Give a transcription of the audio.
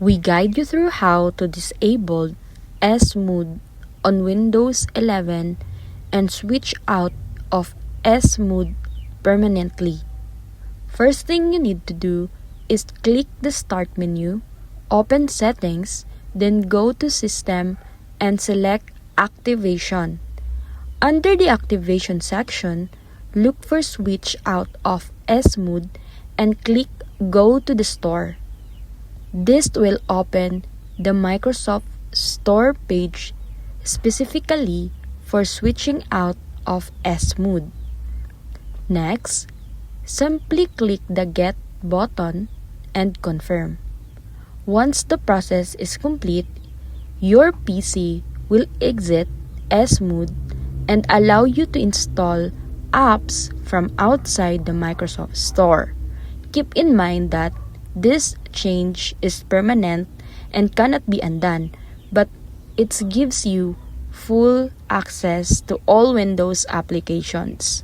We guide you through how to disable S-Mood on Windows 11 and switch out of S-Mood permanently. First thing you need to do is click the Start menu, open Settings, then go to System and select Activation. Under the Activation section, look for Switch out of S-Mood and click Go to the Store. This will open the Microsoft Store page specifically for switching out of S-Mood. Next, simply click the Get button and confirm. Once the process is complete, your PC will exit S-Mood and allow you to install apps from outside the Microsoft Store. Keep in mind that this change is permanent and cannot be undone, but it gives you full access to all Windows applications.